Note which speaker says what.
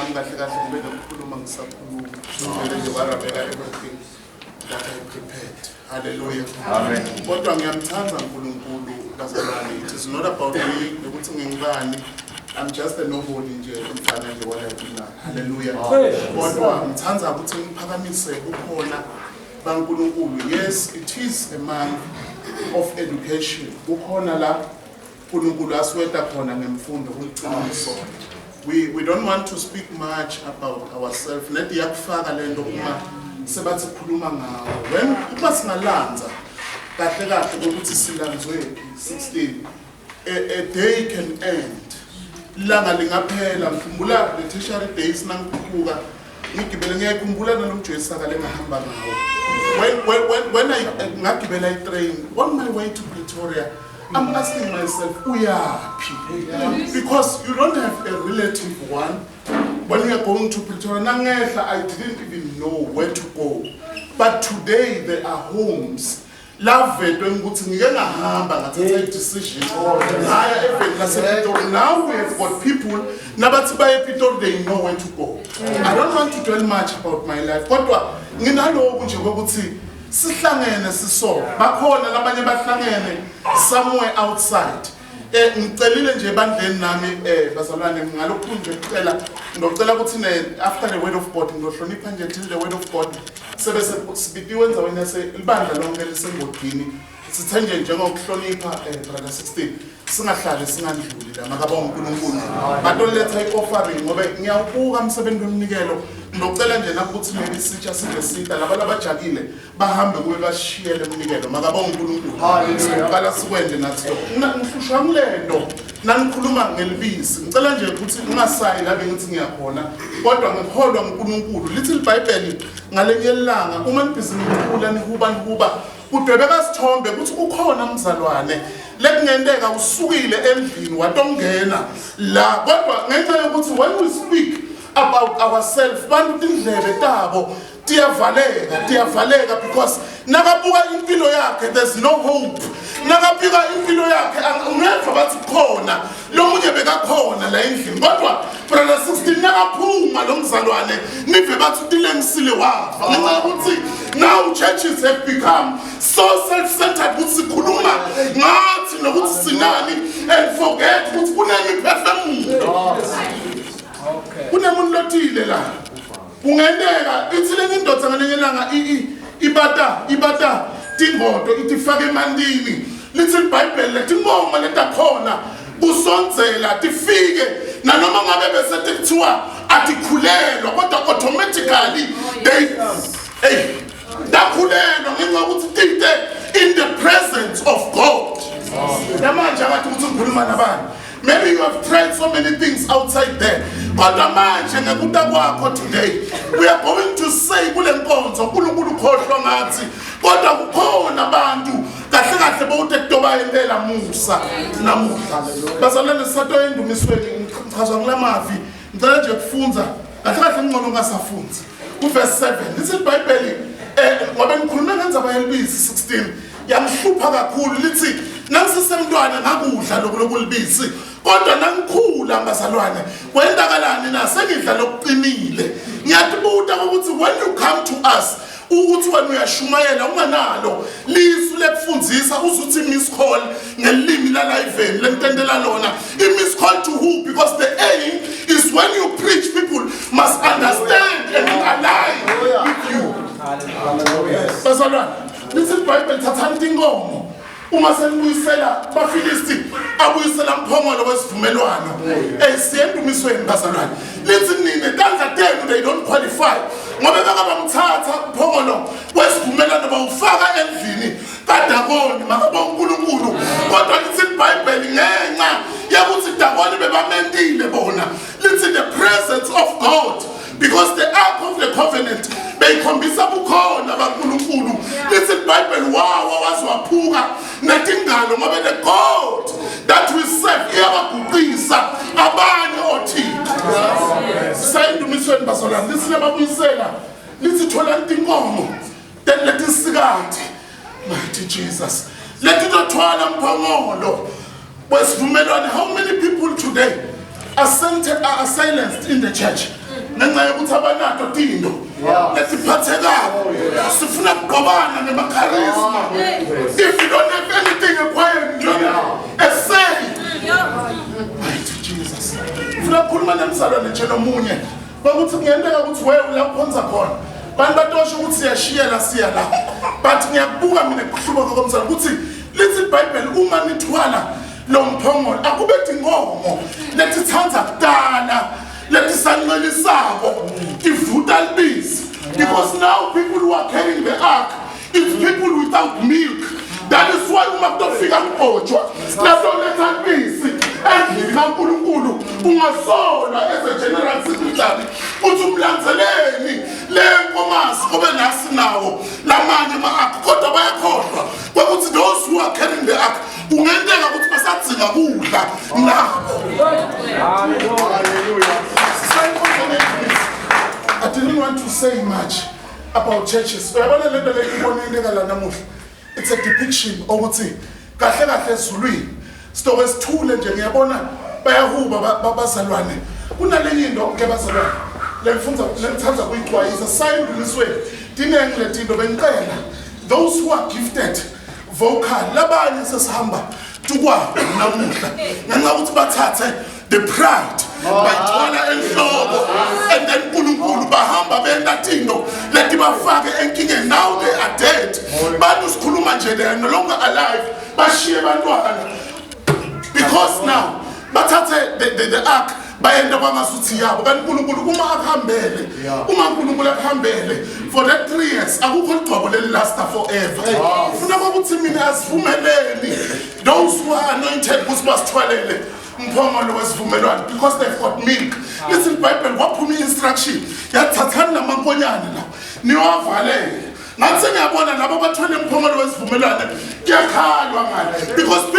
Speaker 1: nami kahle kahle ngibe nokukhuluma ngisakhuluma ngivele nje warabeka everything that I prepared. Hallelujah.
Speaker 2: Amen.
Speaker 1: Kodwa ngiyamthanda uNkulunkulu bazalwane. It is not about me ukuthi ngingibani. I'm just a nobody nje umfana nje wala. Hallelujah. Kodwa ngithanda ukuthi ngiphakamise ukhona baNkulunkulu. Yes, it is a man of education. Ukhona la uNkulunkulu asweta khona ngemfundo kuliqiniso. We don't want to speak much about ourselves. Let yakufaka lento uma sebathi khuluma ngawo. When uma singalanza kahle kahle ukuthi silanzwe 16 a day can end. Langa lingaphela ngikhumbula le tertiary days nangikhuphuka ngigibele ngiyakhumbula nalomjesu akale ngahamba ngawo. When I ngagibela itrain on my way to Pretoria, I'm asking myself, because you don't have a relative one. When we are going to Pretoria, I didn't even know where to go. But today there are homes. Now we have got people, they know where to go. I don't want to tell much about my life. Sihlangene siso bakhona labanye bahlangene somewhere outside ngicelile nje bandleni nami bazalwane ngalokhu nje ngicela ukuthi after the word of God ngihlonipha nje till the word of God sebese sibidiwe enzaweni yase libandla lonke lisengodini sithanje njengokuhlonipha brother 16 singahlali singandluli la makabonga uNkulunkulu batoletha i-offering ngoba ngiyawubuka umsebenzi wemnikelo ngicela nje nakuthi maybe sitsha singesida laba abajakile bahambe kube bashiyele umnikelo makabonga uNkulunkulu ngicela sikwende nathi ngihlushwa ngilento nanikhuluma ngelibisi ngicela nje ukuthi ungasayi la bengithi ngiyakhona kodwa ngikholwa uNkulunkulu lithi iBhayibheli ngalenyelanga uma nibhizinisi nikhula nihuba udwebeka sithombe ukuthi ukhona umzalwane lekungenteka usukile endlini watongena la kodwa ngenxa yokuthi when we speak about ourselves bantu indlebe tabo tiyavaleka because nakabuka impilo yakhe there's no hope nakabuka impilo yakhe ungeva bathi khona lo munye bekakhona la endlini kodwa brother 16 nakaphuma lo mzalwane nive bathi udilengisile wafa ngenxa yokuthi now churches have become so self-centered ukuthi sikhuluma ngathi nokuthi sinani and forget ukuthi kunemiphefumulo kunemuntu lotile la ungenteka ithi le indoda ngelengelanga ibata tingodo itifake emandini lithi iBhayibheli letingoma letakhona kusondzela tifike nanoma ngabe bese kuthiwa atikhulelwa kodwa automatically dakhulelwa ngenxa ukuthi tite in the presence of God. Namanje akathi ukuthi ngikhuluma nabani. Maybe you have tried so many things outside there. But manje ngekuta kwakho today we are going to say kule nkonzo uNkulunkulu khohlwa ngathi kodwa kukhona abantu kahle kahle bowuthi kudoba impela Musa namuhla. Bazalwane sato endumisweni ngichaza ngilamavi ngicela nje kufunza kahle kahle ngcono ngasafunzi. Verse 7 lithi iBhayibheli ngoba ngikhuluma ngendzaba yelibisi 16 yamhlupha kakhulu lithi nangisemntwana ngakudla lokulibisi kodwa nangikhula bazalwane kwendakalani na sengidla lokuqinile ngiyatibuta ukuthi when you come to us ukuthi wena uyashumayela unganalo lisu lekufundzisa uzuthi miss call ngelimi la live lentendela lona miss call to who because the aim is when you preach people must understand and align with you. Bazalwane lithi iBhayibheli thathani tinkomo uma senibuyisela bafilisti abuyisela mphongolo wesivumelwano siyendumisweni bazalwane lithi nini tandla tenu they don't qualify ngoba bakabamthatha mphongolo wesivumelwano bawufaka endlini kadakoni makabonga uNkulunkulu kodwa lithi iBhayibheli ngenxa yakuthi dakoni bebamendile bona lithi the presence of God because the ark of the covenant beyikhombisa bukhona baNkulunkulu lithi iBhayibheli wazwaphuka natingalo ngoba the God that we serve iyabaguqisa abanye othixo sayindumisweni bazalwane lithi lababuyisela lithi thola inkomo then let isikade mighty Jesus let it thwala mphongolo wesivumelwano. How many people today are silenced in the church ngenxa yokuthi abanato tindo letiphathekayo sifuna ukugqobana ngemakharisma. If you don't have anything acquired, a say. Mighty Jesus. Funa ukukhuluma nemsalwane nje nomunye bakuthi kuyenteka ukuthi wewe uyaphonza khona bantu batosha ukuthi siyashiyela siya la, but ngiyakubuka mina kuhlubuka komsalwane ukuthi lithi iBhayibheli uma nithwala lo mphongolo akube dingomo letithanza kudala letisancelisako ivuta libisi, because now people who are carrying the ark is people without milk. That is why uma kutofika kubhotshwa lazoletha libisi endlini kaNkulunkulu ungasola as a general secretary uthi umlandzeleni le nkomazi obe nasi nawo lamanye ama-ark kodwa bayakhohlwa kwekuthi those who are carrying the ark ungenteka ukuthi basadzinga kudla nabo. I didn't want to say much about churches. It's a depiction ukuthi kahle kahle ezulwini sitokwe sithule nje ngiyabona bayahuba babazalwane kunalenye into ke bazalwane lengithatha kuyixwayisa sayinduliswe dinenge letinto bengicela those who are gifted vocal labanye sesihamba tukwa namuhla ngenxa ukuthi bathathe the pride bayithwala enhloko and then uNkulunkulu bahamba benda tinto leti bafake enkingeni. Now they are dead. Bantu sikhuluma nje they are no longer alive bashiye bantwana because now bathathe the ark bayenda kwangasuthi yabo kanti uNkulunkulu uma akuhambele uNkulunkulu akuhambele for that 3 years akukho ligcobo leli last forever. Ufuna ukuthi mina asivumeleni those who are anointed ukuthi basithwalele mphongolo wesivumelwano because they've got milk. Listen iBhayibheli kwaphuma instruction yathathana namankonyane la niwavalele ngathi ngiyabona labo bathwele mphongolo wesivumelwano kuyakhalwa ngale because